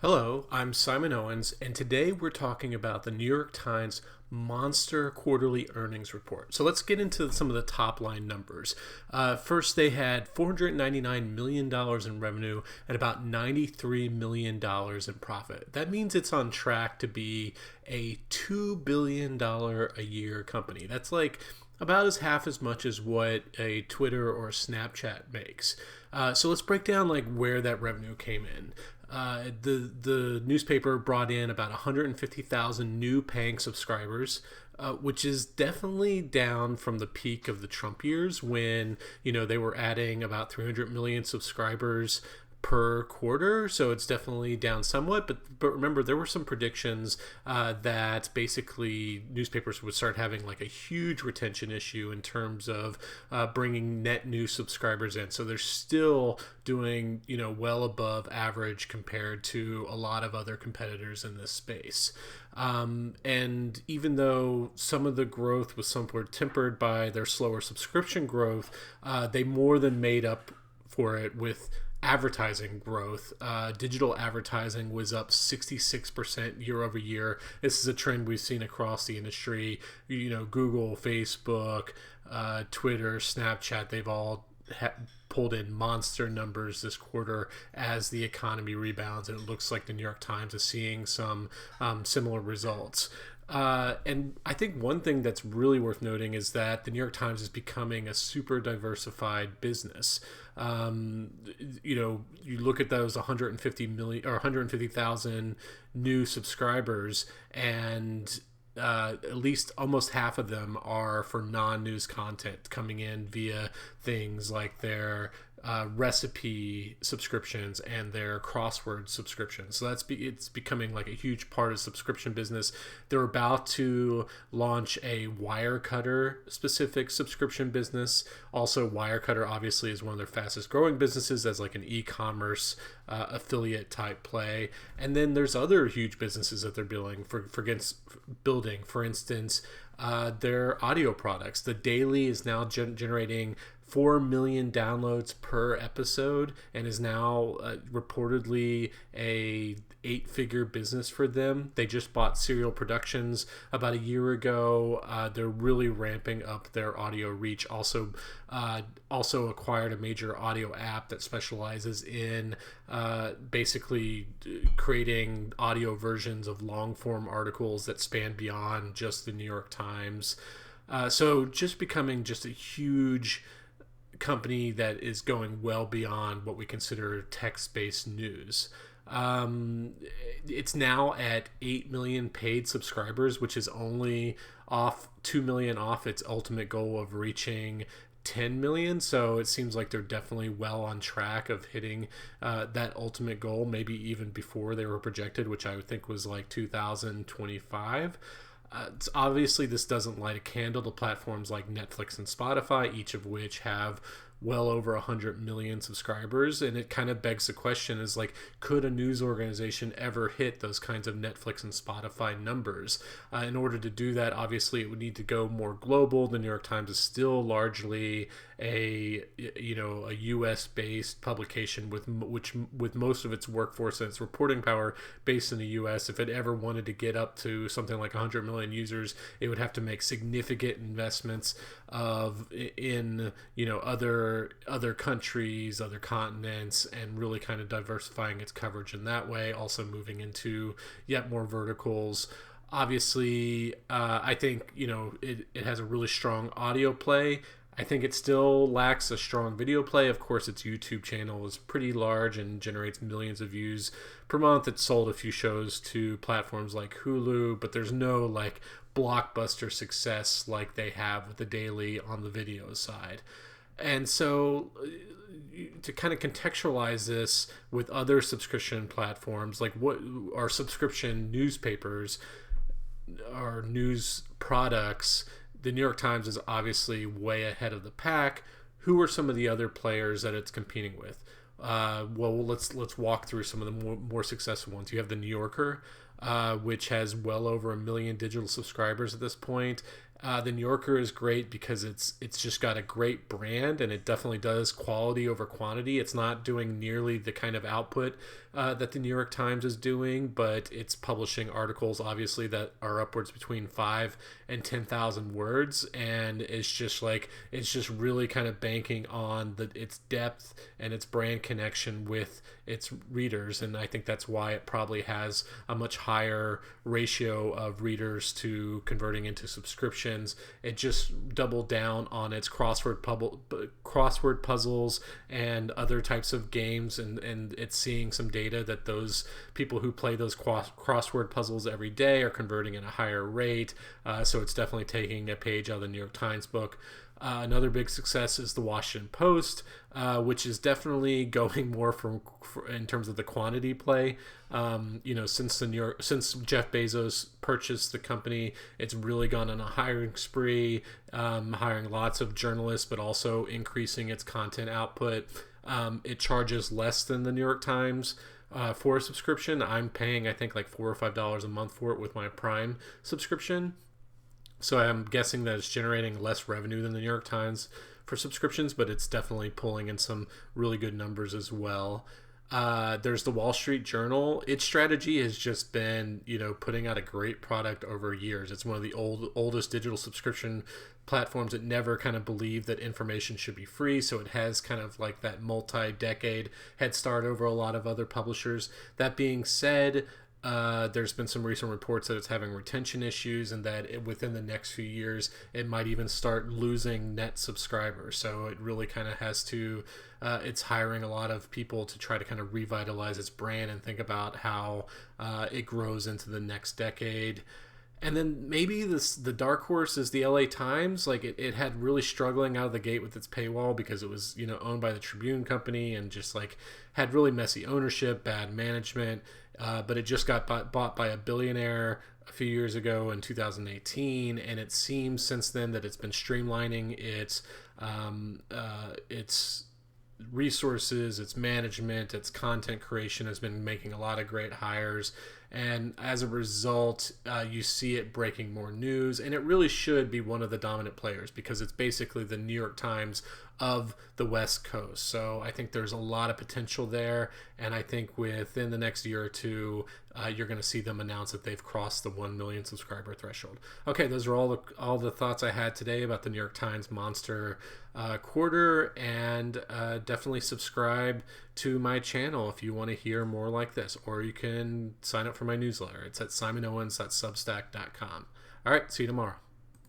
Hello, I'm Simon Owens, and today we're talking about the New York Times monster quarterly earnings report. So let's get into some of the top line numbers. First, they had $499 million in revenue and about $93 million in profit. That means it's on track to be a $2 billion a year company. That's like about as half as much as what a Twitter or a Snapchat makes. So let's break down like where that revenue came in. The newspaper brought in about 150,000 new paying subscribers, which is definitely down from the peak of the Trump years when they were adding about 300 million subscribers per quarter. So it's definitely down somewhat, but remember there were some predictions that basically newspapers would start having like a huge retention issue in terms of bringing net new subscribers in. So they're still doing well above average compared to a lot of other competitors in this space. And even though some of the growth was somewhat tempered by their slower subscription growth, they more than made up for it with advertising growth. Digital advertising was up 66% year over year. This is a trend we've seen across the industry. Google, Facebook, Twitter, Snapchat, they've all pulled in monster numbers this quarter as the economy rebounds, and it looks like the New York Times is seeing some similar results. And I think one thing that's really worth noting is that the New York Times is becoming a super diversified business. You look at those 150 million or 150,000 new subscribers, and at least almost half of them are for non-news content coming in via things like their recipe subscriptions and their crossword subscriptions. So it's becoming like a huge part of subscription business. They're about to launch a Wirecutter specific subscription business. Also, Wirecutter obviously is one of their fastest growing businesses as like an e-commerce affiliate type play. And then there's other huge businesses that they're building. For instance, their audio products. The Daily is now generating 4 million downloads per episode and is now reportedly a 8-figure business for them. They just bought Serial Productions about a year ago. They're really ramping up their audio reach. Also acquired a major audio app that specializes in basically creating audio versions of long form articles that span beyond just the New York Times. So just becoming just a huge company that is going well beyond what we consider text-based news. It's now at 8 million paid subscribers, which is only off 2 million off its ultimate goal of reaching 10 million. So it seems like they're definitely well on track of hitting that ultimate goal, maybe even before they were projected, which I would think was like 2025. Obviously, this doesn't light a candle to platforms like Netflix and Spotify, each of which have well over 100 million subscribers. And it kind of begs the question is like, could a news organization ever hit those kinds of Netflix and Spotify numbers? In order to do that, obviously, it would need to go more global. The New York Times is still largely a U.S. based publication with most of its workforce and its reporting power based in the U.S. If it ever wanted to get up to something like 100 million users, it would have to make significant investments in other countries, other continents, and really kind of diversifying its coverage in that way. Also moving into yet more verticals. Obviously, I think it has a really strong audio play. I think it still lacks a strong video play. Of course, its YouTube channel is pretty large and generates millions of views per month. It's sold a few shows to platforms like Hulu, but there's no like blockbuster success like they have with the Daily on the video side. And so to kind of contextualize this with other subscription platforms, like what are subscription newspapers or news products, the New York Times is obviously way ahead of the pack. Who are some of the other players that it's competing with? Let's walk through some of the more successful ones. You have the New Yorker, which has well over 1 million digital subscribers at this point, The New Yorker is great because it's just got a great brand, and it definitely does quality over quantity. It's not doing nearly the kind of output that the New York Times is doing, but it's publishing articles obviously that are upwards between 5 and 10,000 words, and it's just really kind of banking on its depth and its brand connection with its readers, and I think that's why it probably has a much higher ratio of readers to converting into subscriptions. It just doubled down on its crossword puzzles and other types of games, and it's seeing some data that those people who play those crossword puzzles every day are converting at a higher rate. So it's definitely taking a page out of the New York Times book. Another big success is the Washington Post, which is definitely going more in terms of the quantity play. Since Jeff Bezos purchased the company, it's really gone on a hiring spree, hiring lots of journalists, but also increasing its content output. It charges less than the New York Times for a subscription. I'm paying, I think, like $4 or $5 a month for it with my Prime subscription. So I'm guessing that it's generating less revenue than the New York Times for subscriptions, but it's definitely pulling in some really good numbers as well. There's the Wall Street Journal. Its strategy has just been, putting out a great product over years. It's one of the oldest digital subscription platforms that never kind of believed that information should be free. So it has kind of like that multi-decade head start over a lot of other publishers. That being said, there's been some recent reports that it's having retention issues, and that within the next few years it might even start losing net subscribers. So it really kind of has to it's hiring a lot of people to try to kind of revitalize its brand and think about how it grows into the next decade. And then maybe the dark horse is the LA Times. Like it had really struggling out of the gate with its paywall because it was owned by the Tribune Company, and just like had really messy ownership, bad management. But it just got bought by a billionaire a few years ago in 2018, and it seems since then that it's been streamlining its resources, its management, its content creation, has been making a lot of great hires, and as a result, you see it breaking more news, and it really should be one of the dominant players because it's basically the New York Times of the West Coast. So I think there's a lot of potential there, and I think within the next year or two, you're going to see them announce that they've crossed the 1 million subscriber threshold. Okay, those are all the thoughts I had today about the New York Times monster quarter, and definitely subscribe to my channel if you want to hear more like this, or you can sign up for my newsletter. It's at simonowens.substack.com. All right, see you tomorrow.